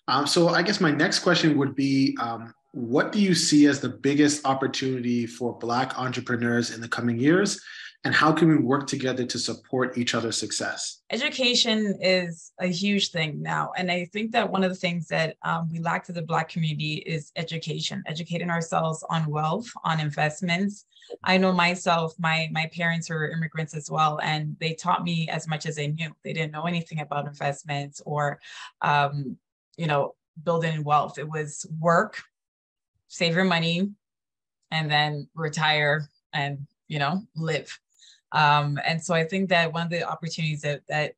So I guess my next question would be, what do you see as the biggest opportunity for Black entrepreneurs in the coming years? And how can we work together to support each other's success? Education is a huge thing now. And I think that one of the things that we lack to the Black community is education, educating ourselves on wealth, on investments. I know myself, my parents were immigrants as well, and they taught me as much as they knew. They didn't know anything about investments or, you know, building wealth. It was work, save your money, and then retire and, live. And so I think that one of the opportunities that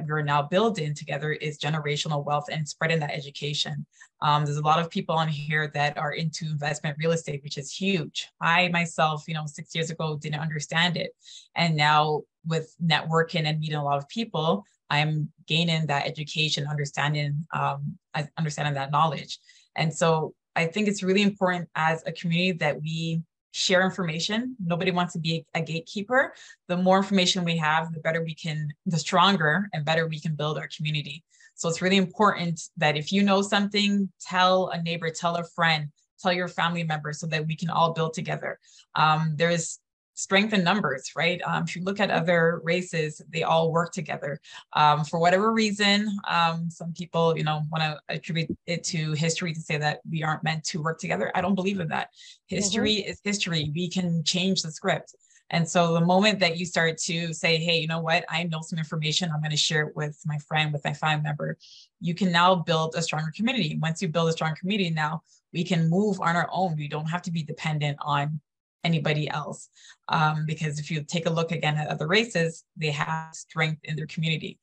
we're now building together is generational wealth and spreading that education. There's a lot of people on here that are into investment real estate, which is huge. I myself, 6 years ago, didn't understand it. And now with networking and meeting a lot of people, I'm gaining that education, understanding that knowledge. And so I think it's really important as a community that we share information. Nobody wants to be a gatekeeper. The more information we have, the stronger and better we can build our community. So it's really important that if you know something, tell a neighbor, tell a friend, tell your family member so that we can all build together. There's strength in numbers, right? If you look at other races, they all work together. For whatever reason, some people, want to attribute it to history to say that we aren't meant to work together. I don't believe in that. History is history. We can change the script. And so the moment that you start to say, hey, you know what, I know some information, I'm going to share it with my friend, with my family member, you can now build a stronger community. Once you build a strong community, now we can move on our own. We don't have to be dependent on anybody else. Because if you take a look again at other races, they have strength in their community.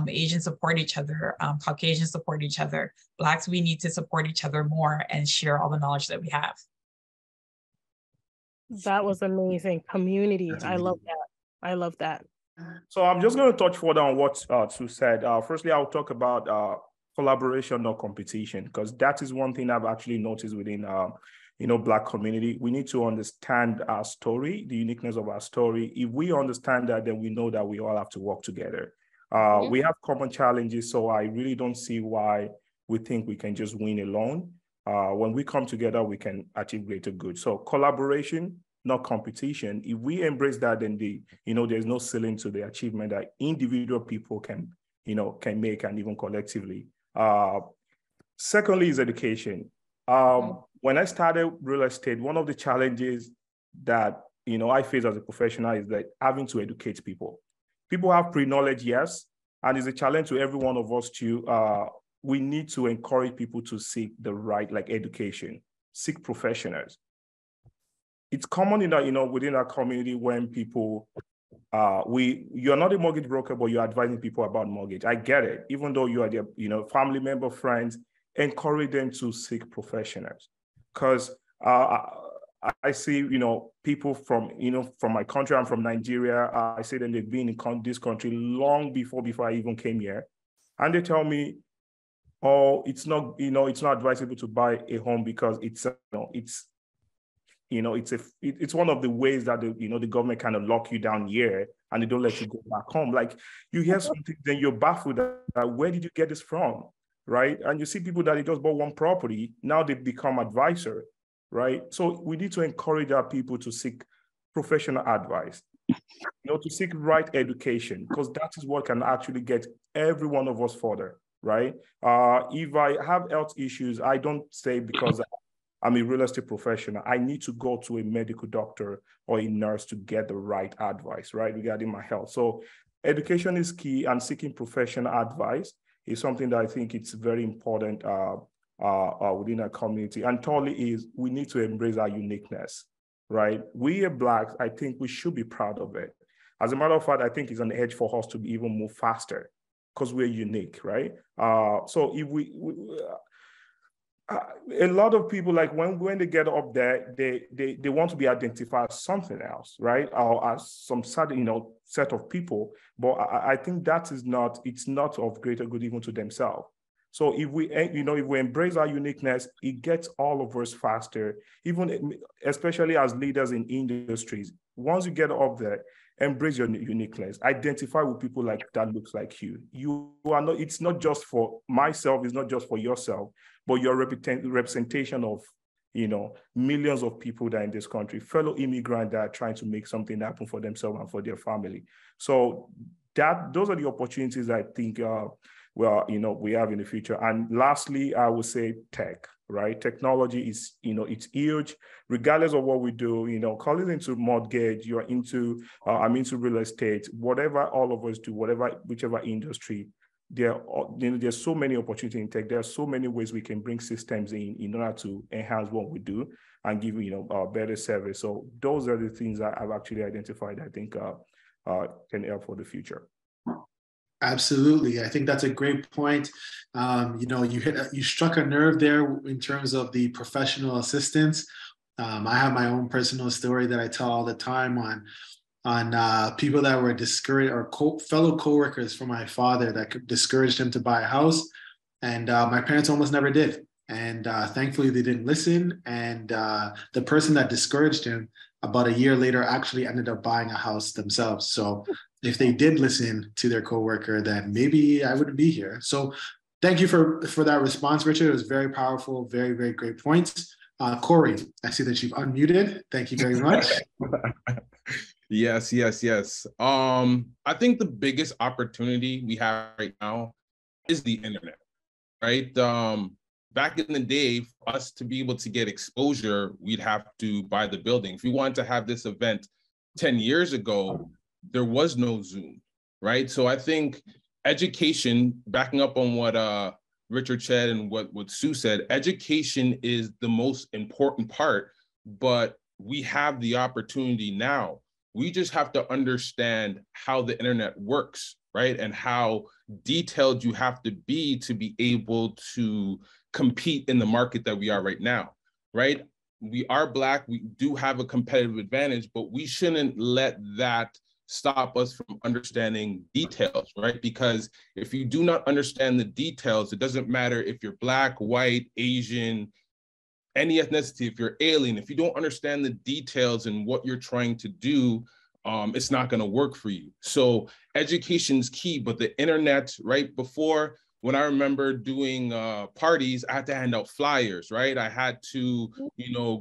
Asians support each other, Caucasians support each other. Blacks, we need to support each other more and share all the knowledge that we have. That was amazing. Community. I love that. I love that. So I'm just going to touch further on what Sue said. Firstly, I'll talk about collaboration, not competition, because that is one thing I've actually noticed within Black community. We need to understand our story, the uniqueness of our story. If we understand that, then we know that we all have to work together. We have common challenges, so I really don't see why we think we can just win alone. When we come together, we can achieve greater good. So collaboration, not competition. If we embrace that, then there's no ceiling to the achievement that individual people can make, and even collectively. Secondly is education. When I started real estate, one of the challenges that I face as a professional is that having to educate people. People have pre-knowledge, yes, and it's a challenge to every one of us to. We need to encourage people to seek the right, education, seek professionals. It's common in that, within our community when people, you're not a mortgage broker, but you're advising people about mortgage. I get it. Even though you are their, family member, friends, encourage them to seek professionals. Because I see, people from my country. I'm from Nigeria. I see them, they've been in this country long before I even came here. And they tell me, oh, it's not advisable to buy a home because it's one of the ways that the government kind of lock you down here and they don't let you go back home. Like, you hear something, then you're baffled that where did you get this from, right? And you see people that they just bought one property, now they become advisor, right? So we need to encourage our people to seek professional advice, to seek right education, because that is what can actually get every one of us further, right? If I have health issues, I don't say because I'm a real estate professional, I need to go to a medical doctor or a nurse to get the right advice, right, regarding my health. So education is key, and seeking professional advice is something that I think it's very important within our community. And thirdly is we need to embrace our uniqueness, right? We are Blacks, I think we should be proud of it. As a matter of fact, I think it's an edge for us to even move faster because we're unique, right? So if a lot of people, like when they get up there, they want to be identified as something else, right? Or as some certain, set of people. But I think it's not of greater good even to themselves. So if we embrace our uniqueness, it gets all of us faster, even especially as leaders in industries. Once you get up there, Embrace your uniqueness. Identify with people like that looks like you. You are not, it's not just for myself, it's not just for yourself, but your representation of, you know, millions of people that are in this country, fellow immigrants that are trying to make something happen for themselves and for their family. So those are the opportunities I think we have in the future. And lastly, I would say tech, right? Technology is, it's huge, regardless of what we do, call it into mortgage, you're into, I'm into real estate, whatever all of us do, whichever industry, there's so many opportunities in tech. There are so many ways we can bring systems in order to enhance what we do and give, a better service. So those are the things that I've actually identified, I think can help for the future. Absolutely. I think that's a great point. You struck a nerve there in terms of the professional assistance. I have my own personal story that I tell all the time on people that were discouraged, or fellow coworkers from my father that discouraged him to buy a house. And my parents almost never did. And thankfully they didn't listen. And the person that discouraged him about a year later actually ended up buying a house themselves. So if they did listen to their coworker, then maybe I wouldn't be here. So thank you for that response, Richard. It was very powerful, very, very great points. Corey, I see that you've unmuted. Thank you very much. Yes. I think the biggest opportunity we have right now is the internet, right? Back in the day, for us to be able to get exposure, we'd have to buy the building. If we wanted to have this event 10 years ago, there was no Zoom, right? So I think education, backing up on what Richard said and what Sue said, education is the most important part, but we have the opportunity now. We just have to understand how the internet works, right? And how detailed you have to be able to compete in the market that we are right now, right? We are Black, we do have a competitive advantage, but we shouldn't let that stop us from understanding details, right? Because if you do not understand the details, it doesn't matter if you're Black, white, Asian, any ethnicity, if you're alien, if you don't understand the details and what you're trying to do, it's not going to work for you. So education is key, but the internet, right? Before, when I remember doing parties, I had to hand out flyers, right? I had to,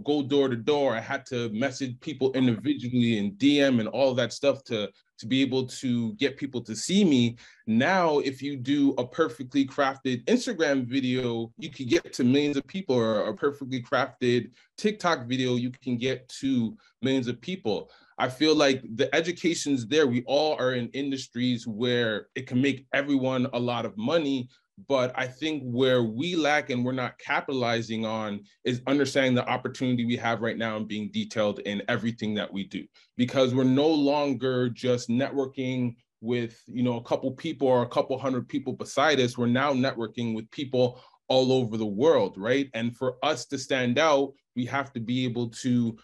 go door to door. I had to message people individually and DM and all of that stuff to be able to get people to see me. Now, if you do a perfectly crafted Instagram video, you can get to millions of people, or a perfectly crafted TikTok video, you can get to millions of people. I feel like the education's there. We all are in industries where it can make everyone a lot of money, but I think where we lack and we're not capitalizing on is understanding the opportunity we have right now and being detailed in everything that we do. Because we're no longer just networking with, a couple people or a couple hundred people beside us. We're now networking with people all over the world, right? And for us to stand out, we have to be able to,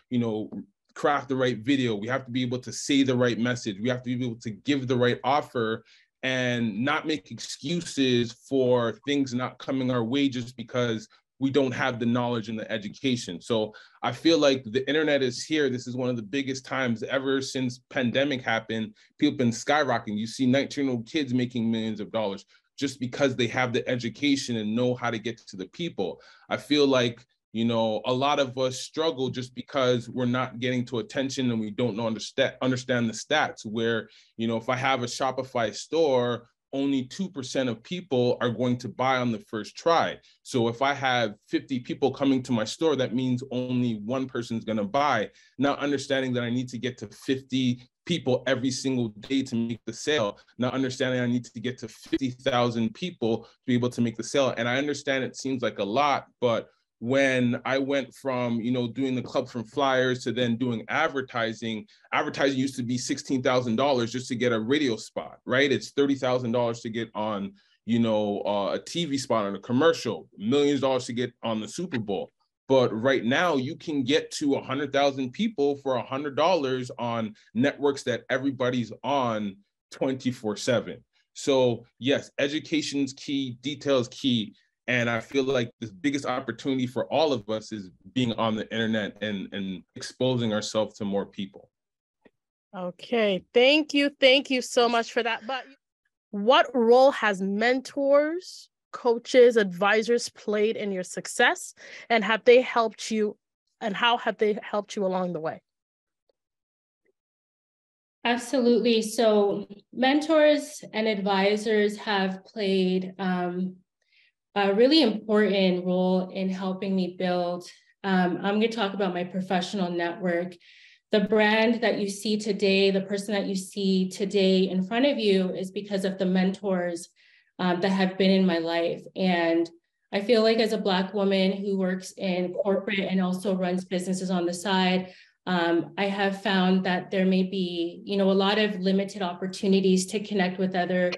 craft the right video. We have to be able to say the right message. We have to be able to give the right offer and not make excuses for things not coming our way just because we don't have the knowledge and the education. So I feel like the internet is here. This is one of the biggest times ever since pandemic happened. People have been skyrocketing. You see 19-year-old kids making millions of dollars just because they have the education and know how to get to the people. I feel like a lot of us struggle just because we're not getting to attention and we don't understand the stats where, if I have a Shopify store, only 2% of people are going to buy on the first try. So if I have 50 people coming to my store, that means only one person's going to buy. Now understanding that I need to get to 50 people every single day to make the sale. Now understanding I need to get to 50,000 people to be able to make the sale. And I understand it seems like a lot, but when I went from, doing the Club from Flyers to then doing advertising used to be $16,000 just to get a radio spot, right? It's $30,000 to get on, a TV spot on a commercial, millions of dollars to get on the Super Bowl. But right now you can get to 100,000 people for $100 on networks that everybody's on 24/7. So yes, education's key, detail's key. And I feel like the biggest opportunity for all of us is being on the internet and exposing ourselves to more people. Okay, thank you. Thank you so much for that. But what role has mentors, coaches, advisors played in your success? And have they helped you? And how have they helped you along the way? Absolutely. So mentors and advisors have played a really important role in helping me build. I'm going to talk about my professional network. The brand that you see today, the person that you see today in front of you is because of the mentors that have been in my life. And I feel like as a Black woman who works in corporate and also runs businesses on the side, I have found that there may be, a lot of limited opportunities to connect with other,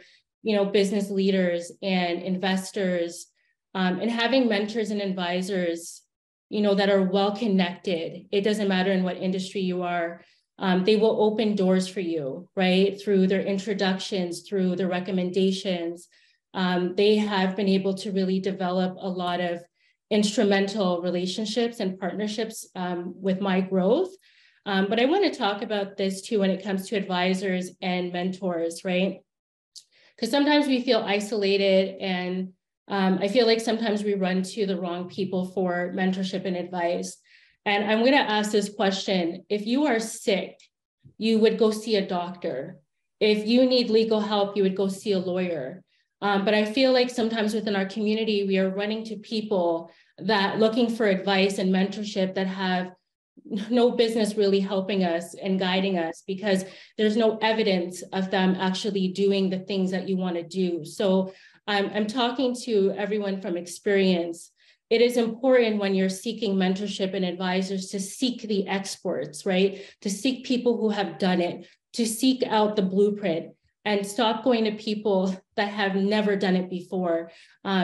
business leaders and investors, and having mentors and advisors, that are well connected. It doesn't matter in what industry you are. They will open doors for you, right? Through their introductions, through their recommendations. They have been able to really develop a lot of instrumental relationships and partnerships with my growth. But I want to talk about this too when it comes to advisors and mentors, right? Because sometimes we feel isolated, and I feel like sometimes we run to the wrong people for mentorship and advice. And I'm going to ask this question. If you are sick, you would go see a doctor. If you need legal help, you would go see a lawyer. But I feel like sometimes within our community, we are running to people that looking for advice and mentorship that have no business really helping us and guiding us, because there's no evidence of them actually doing the things that you want to do. So I'm talking to everyone from experience. It is important when you're seeking mentorship and advisors to seek the experts, right? To seek people who have done it, to seek out the blueprint, and stop going to people that have never done it before,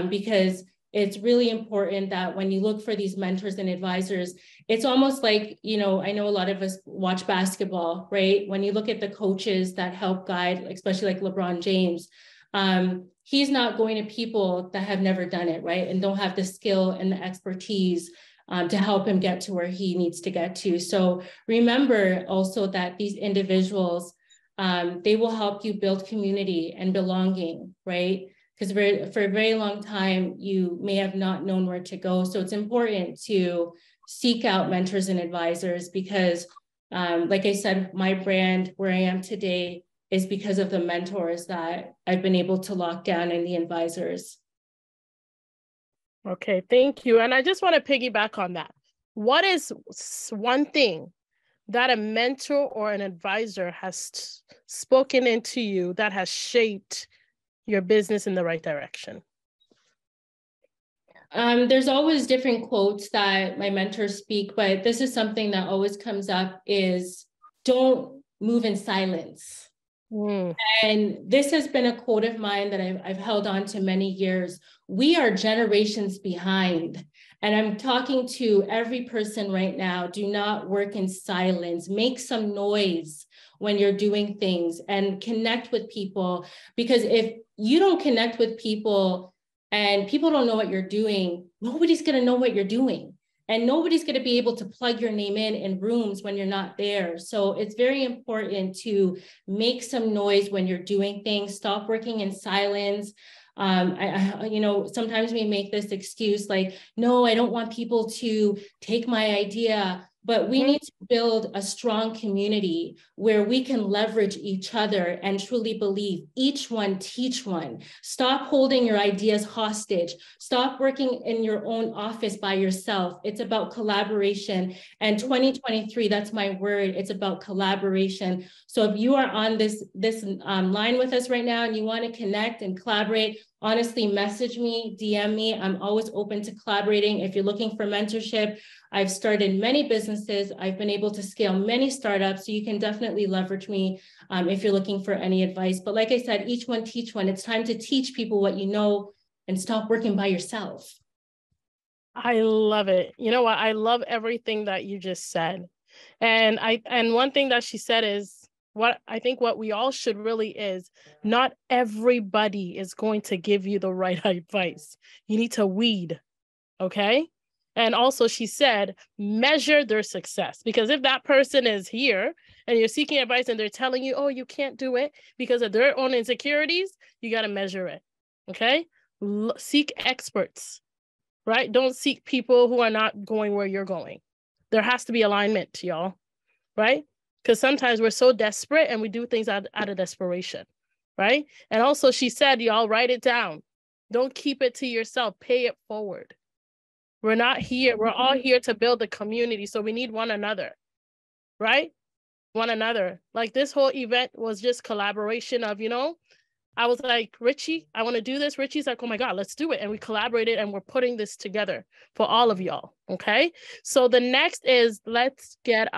because it's really important that when you look for these mentors and advisors, it's almost like, I know a lot of us watch basketball, right? When you look at the coaches that help guide, especially like LeBron James, he's not going to people that have never done it, right? And don't have the skill and the expertise to help him get to where he needs to get to. So remember also that these individuals, they will help you build community and belonging, right? Because for a very long time, you may have not known where to go. So it's important to seek out mentors and advisors because, like I said, my brand, where I am today, is because of the mentors that I've been able to lock down and the advisors. Okay, thank you. And I just want to piggyback on that. What is one thing that a mentor or an advisor has spoken into you that has shaped your business in the right direction? There's always different quotes that my mentors speak, but this is something that always comes up is don't move in silence. And this has been a quote of mine that I've held on to many years. We are generations behind. And I'm talking to every person right now. Do not work in silence. Make some noise when you're doing things and connect with people. Because if you don't connect with people and people don't know what you're doing, nobody's going to know what you're doing. And nobody's going to be able to plug your name in rooms when you're not there. So it's very important to make some noise when you're doing things. Stop working in silence. Sometimes we make this excuse like, no, I don't want people to take my idea. But we need to build a strong community where we can leverage each other and truly believe each one teach one. Stop holding your ideas hostage. Stop working in your own office by yourself. It's about collaboration. And 2023, that's my word. It's about collaboration. So if you are on this line with us right now and you want to connect and collaborate, honestly, message me, DM me. I'm always open to collaborating. If you're looking for mentorship, I've started many businesses. I've been able to scale many startups. So you can definitely leverage me if you're looking for any advice. But like I said, each one teach one. It's time to teach people what you know and stop working by yourself. I love it. You know what? I love everything that you just said. And one thing that she said is, what we all should really is, not everybody is going to give you the right advice. You need to weed, okay? And also she said, measure their success, because if that person is here and you're seeking advice and they're telling you, oh, you can't do it because of their own insecurities, you got to measure it. Okay. Seek experts, right? Don't seek people who are not going where you're going. There has to be alignment, y'all, right? Because sometimes we're so desperate and we do things out of desperation, right? And also she said, y'all write it down. Don't keep it to yourself. Pay it forward. We're all here to build the community. So we need one another, right? One another. Like this whole event was just collaboration of, I was like, Richie, I want to do this. Richie's like, oh my God, let's do it. And we collaborated and we're putting this together for all of y'all. Okay. So the next is, let's get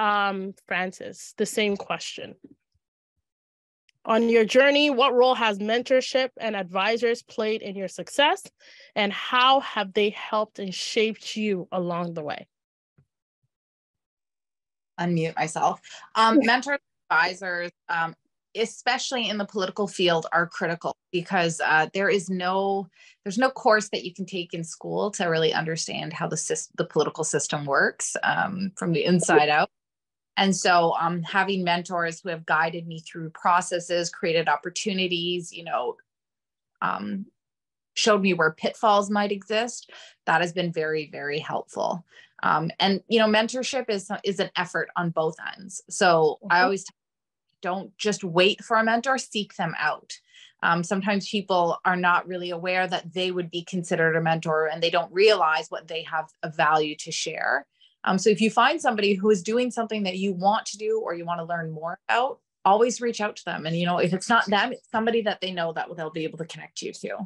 Francis, the same question. On your journey, what role has mentorship and advisors played in your success, and how have they helped and shaped you along the way? Unmute myself. Mentors, advisors, especially in the political field, are critical because there's no course that you can take in school to really understand how the political system works from the inside out. And so having mentors who have guided me through processes, created opportunities, showed me where pitfalls might exist, that has been very, very helpful. And, mentorship is an effort on both ends. So I always don't just wait for a mentor, seek them out. Sometimes people are not really aware that they would be considered a mentor and they don't realize what they have of value to share. So if you find somebody who is doing something that you want to do or you want to learn more about, always reach out to them. And, if it's not them, it's somebody that they know that they'll be able to connect you to.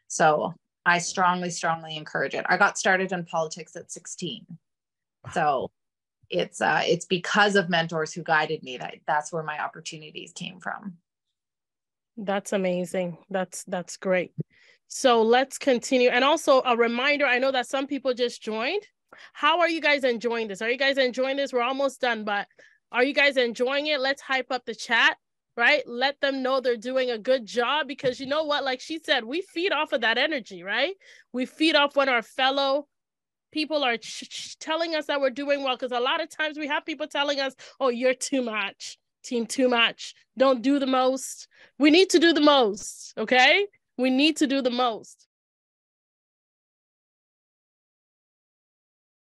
So I strongly, strongly encourage it. I got started in politics at 16. So it's because of mentors who guided me that's where my opportunities came from. That's amazing. That's great. So let's continue. And also a reminder, I know that some people just joined. How are you guys enjoying this? Are you guys enjoying this? We're almost done, but are you guys enjoying it? Let's hype up the chat, right? Let them know they're doing a good job, because you know what, like she said, we feed off of that energy, right? We feed off when our fellow people are telling us that we're doing well, because a lot of times we have people telling us, oh, you're too much, team too much, don't do the most. We need to do the most, okay? We need to do the most.